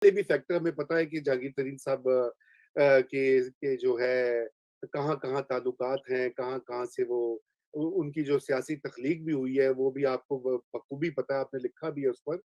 ये भी फैक्टर हमें पता है कि जहांगीर तरीन साहब के जो है कहाँ-कहाँ ताल्लुकात हैं, कहाँ-कहाँ से वो उनकी जो सियासी तख्लीक भी हुई है, वो भी आपको बखूबी पता है, आपने लिखा भी है उस पर।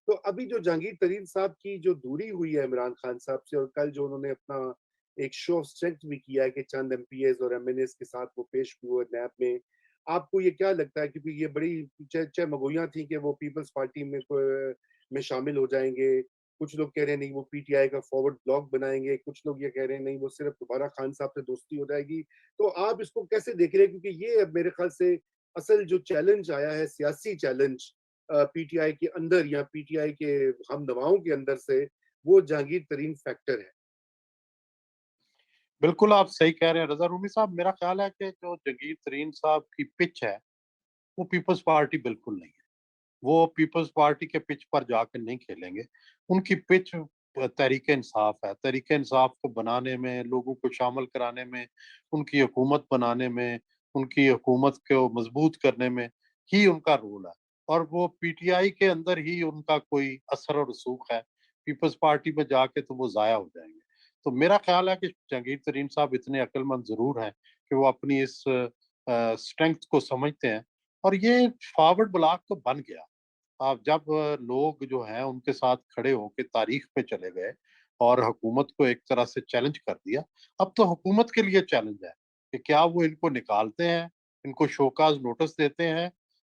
तो अभी जो जहांगीर तरीन साहब की जो दूरी हुई है इमरान खान साहब से, और कल जो उन्होंने अपना एक शो ऑफ स्ट्रेंथ भी किया है कि चंद एमपीएस और एमएनएस के साथ वो पेश भी हुए नैब में। आपको ये क्या लगता है, क्योंकि ये बड़ी चह-मगोइयाँ थी कि वो पीपल्स पार्टी में शामिल हो जाएँगे। कुछ लोग कह रहे हैं नहीं वो पीटीआई का फॉरवर्ड ब्लॉक बनाएँगे, कुछ लोग ये कह रहे हैं नहीं वो सिर्फ दोबारा खान साहब से दोस्ती हो जाएगी। तो आप इसको कैसे देख रहे हैं? क्योंकि ये अब मेरे ख़्याल से असल जो चैलेंज आया है, सियासी चैलेंज पीटीआई के अंदर या पीटीआई के हमनवाओं के अंदर से, वो जहांगीर तरीन फैक्टर है। बिल्कुल आप सही कह रहे हैं रज़ा रूमी साहब। मेरा ख़्याल है कि जो जगीर तरीन साहब की पिच है, वो पीपल्स पार्टी बिल्कुल नहीं है। वो पीपल्स पार्टी के पिच पर जाकर नहीं खेलेंगे। उनकी पिच तहरीक-ए-इंसाफ है। तहरीक-ए-इंसाफ को बनाने में, लोगों को शामिल कराने में, उनकी हुकूमत बनाने में, उनकी हुकूमत को मज़बूत करने में ही उनका रोल है। और वो पीटीआई के अंदर ही उनका कोई असर और रसूख है। पीपल्स पार्टी में जाके तो वो ज़ाया हो जाएँगे। तो मेरा ख़्याल है कि जहांगीर तरीन साहब इतने अक्लमंद ज़रूर हैं कि वो अपनी इस स्ट्रेंथ को समझते हैं और ये फॉरवर्ड ब्लॉक तो बन गया। जब लोग जो हैं उनके साथ खड़े होके तारीख पे चले गए और हुकूमत को एक तरह से चैलेंज कर दिया, अब तो हुकूमत के लिए चैलेंज है कि क्या वो इनको निकालते हैं, इनको शोकॉज़ नोटिस देते हैं।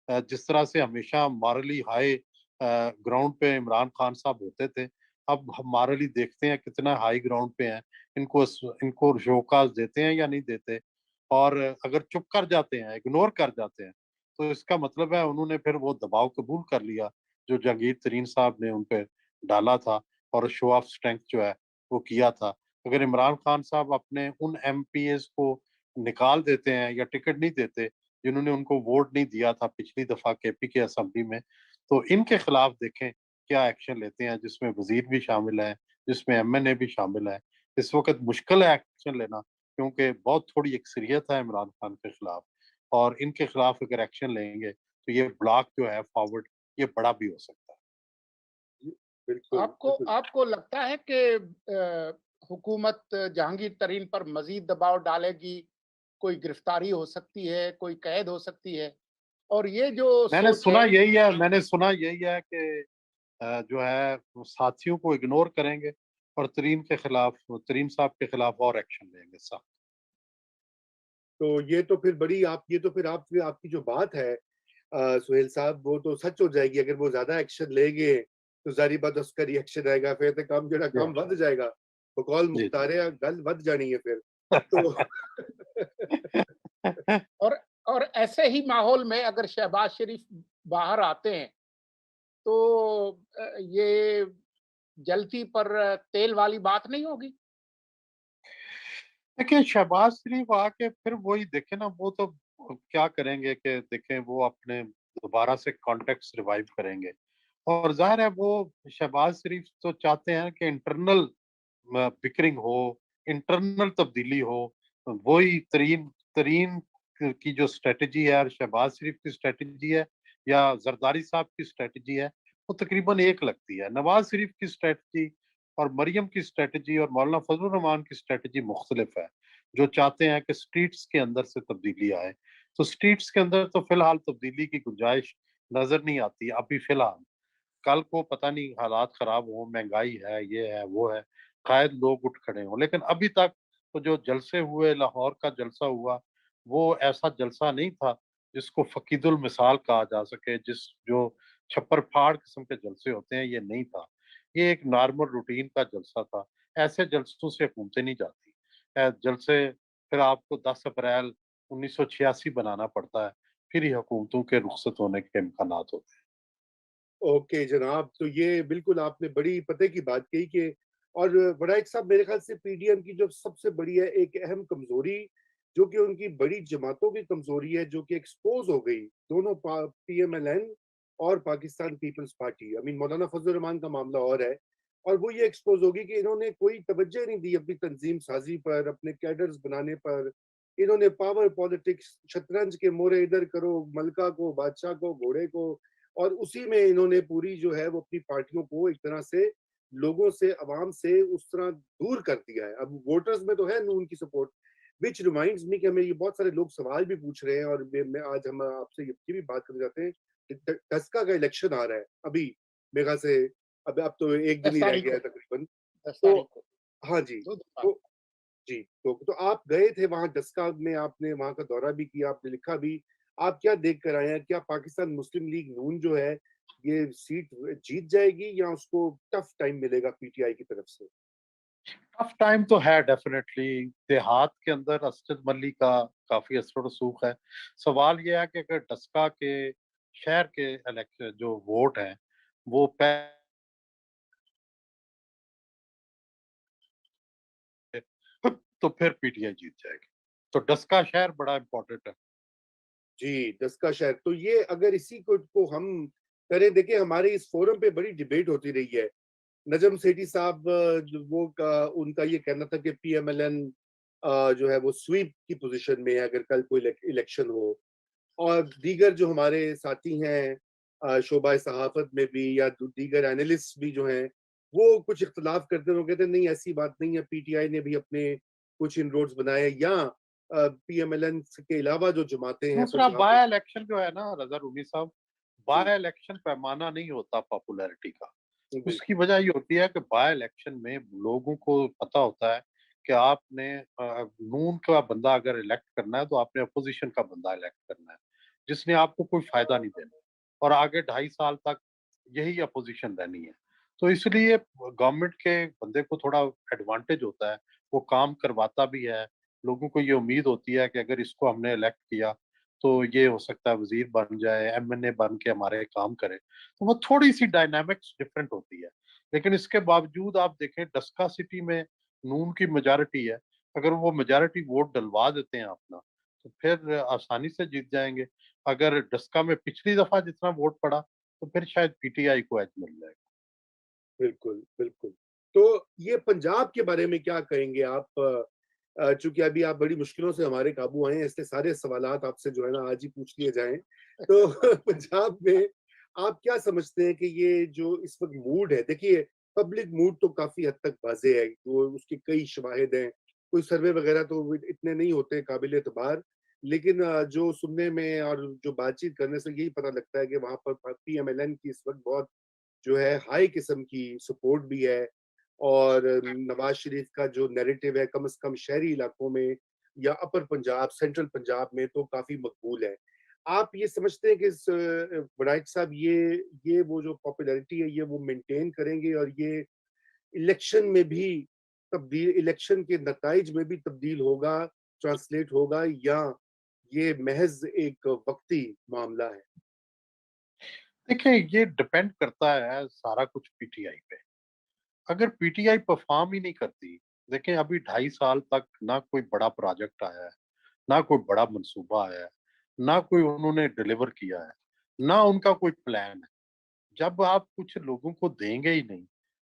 जिस तरह से हमेशा मॉरली हाई ग्राउंड पे इमरान खान साहब होते थे, अब हम मॉरली देखते हैं कितना हाई ग्राउंड पे हैं, इनको शोकॉज़ देते हैं या नहीं देते। और अगर चुप कर जाते हैं, इग्नोर कर जाते हैं, तो इसका मतलब है उन्होंने फिर वो दबाव कबूल कर लिया जो जहांगीर तरीन साहब ने उन पे डाला था और शो ऑफ स्ट्रेंथ जो है वो किया था। अगर इमरान खान साहब अपने उन एमपीएस को निकाल देते हैं या टिकट नहीं देते जिन्होंने उनको वोट नहीं दिया था पिछली दफा केपी के असेंबली में, तो इनके खिलाफ देखें क्या एक्शन लेते हैं, जिसमें वजीर भी शामिल है, जिसमें एमएनए भी शामिल है। इस वक्त मुश्किल है एक्शन लेना क्योंकि बहुत थोड़ी अक्सरियत है इमरान खान के खिलाफ। और इनके खिलाफ अगर एक्शन लेंगे तो ये ब्लॉक जो है फॉरवर्ड ये बड़ा भी हो सकता है। जी, बिल्कुल, आपको बिल्कुल। आपको लगता है कि हुकूमत जहांगीर तरीन पर मज़ीद दबाव डालेगी, कोई गिरफ्तारी हो सकती है, कोई कैद हो सकती है? और ये जो सोच है मैंने सुना यही है कि जो है वो साथियों को इग्नोर करेंगे और तरीन साहब के खिलाफ और एक्शन लेंगे सख्त। तो ये तो फिर फिर आपकी जो बात है सुहेल साहब, वो तो सच हो जाएगी अगर वो ज़्यादा एक्शन लेंगे, तो ज़ाहिर बात है उसका रिएक्शन आएगा, फिर तो काम जेड़ा जी, काम वध जाएगा। बकौल जी, जी। मुख्तार गल वध जानी है फिर। तो और और ऐसे ही माहौल में अगर शहबाज शरीफ बाहर आते हैं, तो ये जलती पर तेल वाली बात नहीं होगी? देखिए शहबाज शरीफ आके फिर वही देखे ना, वो तो क्या करेंगे कि देखें वो अपने दोबारा से कॉन्टेक्ट रिवाइव करेंगे। और जाहिर है वो शहबाज शरीफ तो चाहते हैं कि इंटरनल बिकरिंग हो, इंटरनल तब्दीली हो। वही तरीन तरीन की जो स्ट्रेटजी है और शहबाज शरीफ की स्ट्रेटजी है या जरदारी साहब की स्ट्रेटजी है, वो तकरीबन एक लगती है। नवाज शरीफ की स्ट्रेटजी और मरियम की स्ट्रेटजी और मौलाना फजल रहमान की स्ट्रेटजी मुख्तलिफ है, जो चाहते हैं कि स्ट्रीट्स के अंदर से तब्दीली आए। तो स्ट्रीट्स के अंदर तो फिलहाल तब्दीली की गुंजाइश नजर नहीं आती अभी फिलहाल। कल को पता नहीं हालात खराब हो, महंगाई है, ये है, वो है, शायद लोग उठ खड़े हों। लेकिन अभी तक तो जो जलसे हुए, लाहौर का जलसा हुआ, वो ऐसा जलसा नहीं था जिसको फकीदुल मिसाल कहा जा सके, जो छप्पर फाड़ किस्म के जलसे होते हैं, ये नहीं था। ये एक नॉर्मल रूटीन का जलसा था। ऐसे जलसों से हुकूमतें नहीं जाती। जलसे फिर आपको 10 अप्रैल 1986 बनाना पड़ता है, फिर ही हुकूमतों के रुखसत होने के इम्कानात होते हैं। ओके जनाब, तो ये बिल्कुल आपने बड़ी पते की बात कही कि और वड़ाइक साहब, मेरे ख्याल से पीडीएम की जो सबसे बड़ी है एक अहम कमजोरी, जो कि उनकी बड़ी जमातों की कमजोरी है, जो कि एक्सपोज हो गई दोनों पीएमएलएन और Pakistan Peoples Party. I mean Maulana Fazal Rahman का मामला और है, और वो ये एक्सपोज होगी कि इन्होंने कोई तवज्जो नहीं दी अपनी तंजीम साजी पर, अपने कैडर्स बनाने पर। इन्होंने पावर पॉलिटिक्स, शतरंज के मोरे इधर करो, मलका को, बादशाह को, घोड़े को, और उसी में इन्होंने पूरी जो है वो अपनी पार्टियों को एक तरह से लोगों से, अवाम से उस तरह दूर कर दिया है। अब वोटर्स में तो है नून की सपोर्ट, व्हिच रिमाइंड्स मी कि हमें ये बहुत सारे लोग सवाल भी पूछ रहे हैं और मैं आज हम आपसे ये भी बात करना चाहते हैं कि टस्का का इलेक्शन आ रहा है अभी, मेरे ख्याल से अब तो 1 दिन दस ही रह तारीख गया को है तकरीबन। 10 तारीख तो को हाँ जी, 2 दिन बाद। तो जी, तो आप गए थे वहाँ डस्का में, आपने वहाँ का दौरा भी किया, आपने लिखा भी। आप क्या देख कर आए हैं? क्या पाकिस्तान मुस्लिम लीग नून जो है, ये सीट जीत जाएगी या उसको टफ टाइम मिलेगा पीटीआई की तरफ से? टफ टाइम तो है डेफिनेटली। देहात के अंदर असद मली का काफी असर रसूख है। सवाल ये है कि अगर डस्का के शहर के इलेक्शन जो वोट हैं वो तो फिर पीटीआई जीत जाएगी। तो डस्का शहर बड़ा इंपॉर्टेंट है। जी, डस्का शहर। तो ये अगर इसी को हम करें, देखिए हमारे इस फोरम पे बड़ी डिबेट होती रही है। नजम सेठी साहब जो उनका ये कहना था कि पीएमएलएन जो है वो स्वीप की पोजीशन में है अगर कल कोई इलेक्शन हो। और दीगर जो हमारे साथी हैं शोबा सहाफत में भी या दीगर एनालिस्ट भी जो हैं, वो कुछ इख्तलाफ करते हैं। वो कहते हैं नहीं ऐसी बात नहीं है, पीटीआई ने भी अपने कुछ इनरोड्स बनाए या पीएमएलएन के अलावा जो जमातें हैं दूसरा पंजाब में। बाय इलेक्शन जो है ना रजा रूमी साहब, जी, बाय इलेक्शन पैमाना नहीं होता पॉपुलैरिटी का। उसकी बिल्कुल, वजह ये होती है कि बाय इलेक्शन में लोगों को पता होता है कि आपने नून का बंदा अगर इलेक्ट करना है तो आपने अपोजिशन का बंदा इलेक्ट करना है जिसने आपको कोई फायदा नहीं देना और आगे 2.5 साल तक यही अपोजिशन रहनी है। तो इसलिए गवर्नमेंट के बंदे को थोड़ा एडवांटेज होता है, वो काम करवाता भी है। लोगों को ये उम्मीद होती है कि अगर इसको हमने इलेक्ट किया तो ये हो सकता है वजीर बन जाए, एमएनए बन के हमारे काम करे। तो वो थोड़ी सी डायनामिक्स डिफरेंट होती है। लेकिन इसके बावजूद आप देखें डस्का सिटी में नून की मेजॉरिटी है। अगर वो मेजॉरिटी वोट डलवा देते हैं अपना तो फिर आसानी से जीत जाएंगे। अगर डस्का में पिछली दफा जितना वोट पड़ा तो फिर शायद पीटीआई को एज मिल जाएगा। बिल्कुल, बिल्कुल। तो ये पंजाब के बारे में क्या कहेंगे आप? चूँकि अभी आप बड़ी मुश्किलों से हमारे काबू आए हैं, इसलिए सारे सवालात आपसे जो है ना आज ही पूछ लिए जाएँ। तो पंजाब में आप क्या समझते हैं कि ये जो इस वक़्त मूड है, देखिए पब्लिक मूड तो काफ़ी हद तक वाज़ेह है, वो उसके कई शवाहिद हैं। कोई सर्वे वगैरह तो इतने नहीं होते काबिल-एतबार, लेकिन जो सुनने में और जो बातचीत करने से यही पता लगता है कि वहाँ पर पीएमएलएन की इस वक़्त बहुत जो है हाई किस्म की सपोर्ट भी है। और नवाज शरीफ का जो नैरेटिव है कम से कम शहरी इलाकों में या अपर पंजाब, सेंट्रल पंजाब में तो काफी मकबूल है। आप ये समझते हैं कि वड़ाइक साहब ये वो जो पॉपुलैरिटी है ये वो मेंटेन करेंगे और ये इलेक्शन में भी तब्दील, इलेक्शन के नताइज में भी तब्दील होगा, ट्रांसलेट होगा, या ये महज एक वक्ती मामला है? देखिए ये डिपेंड करता है सारा कुछ पीटीआई पे। अगर पीटीआई परफॉर्म ही नहीं करती, देखिए अभी 2.5 साल तक ना कोई बड़ा प्रोजेक्ट आया है, ना कोई बड़ा मंसूबा आया है, ना कोई उन्होंने डिलीवर किया है, ना उनका कोई प्लान है। जब आप कुछ लोगों को देंगे ही नहीं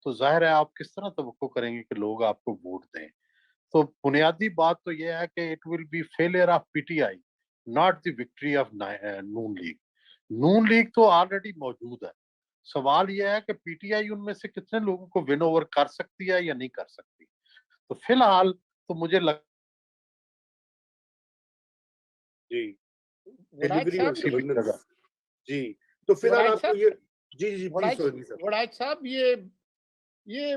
तो जाहिर है आप किस तरह तवक्को करेंगे कि लोग आपको वोट दें। तो बुनियादी बात तो यह है कि it will be failure of PTI, not the victory of Noon league. Noon league तो ऑलरेडी मौजूद है। सवाल यह है कि पीटीआई उनमें से कितने लोगों को विन ओवर कर सकती है या नहीं कर सकती। तो फिलहाल तो मुझे लग जी, वड़ाइक डिलीवरी और साहब इसी भी गवर्नेंस। जगह। जी, तो फिलहाल वड़ाइक आपको साहब ये जी, जी, जी, प्लीज़ वड़ाइक सोनी सर। वड़ाइक साहब ये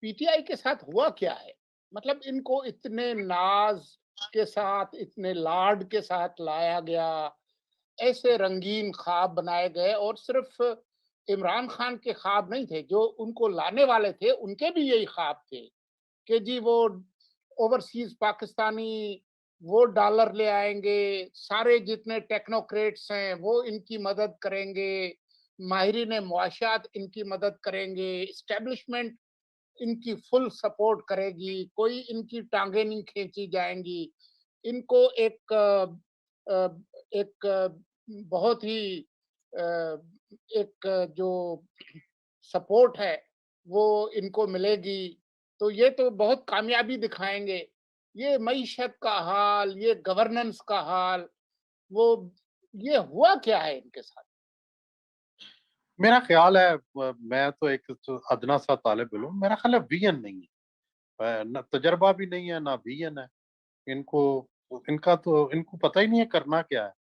पीटीआई के साथ हुआ क्या है? मतलब इनको इतने नाज के साथ, इतने लाड के साथ लाया गया, ऐसे रंगीन ख्वाब बनाए गए और सिर्फ इमरान खान के ख्वाब नहीं थे, जो उनको लाने वाले थे उनके भी यही ख्वाब थे कि जी वो ओवरसीज पाकिस्तानी वो डॉलर ले आएंगे, सारे जितने टेक्नोक्रेट्स हैं वो इनकी मदद करेंगे, माहिरीन मुआशात इनकी मदद करेंगे, एस्टेब्लिशमेंट इनकी फुल सपोर्ट करेगी, कोई इनकी टांगे नहीं खींची जाएंगी। इनको एक बहुत ही एक जो सपोर्ट है वो इनको मिलेगी। तो ये तो बहुत कामयाबी दिखाएंगे। ये मईशत का हाल, ये गवर्नेंस का हाल, वो ये हुआ क्या है इनके साथ? मेरा ख्याल है मैं तो एक तो अदना सा तालिब इल्म, मेरा ख्याल है विजन नहीं है, न तजर्बा भी नहीं है ना विजन है। इनको इनको पता ही नहीं है करना क्या है।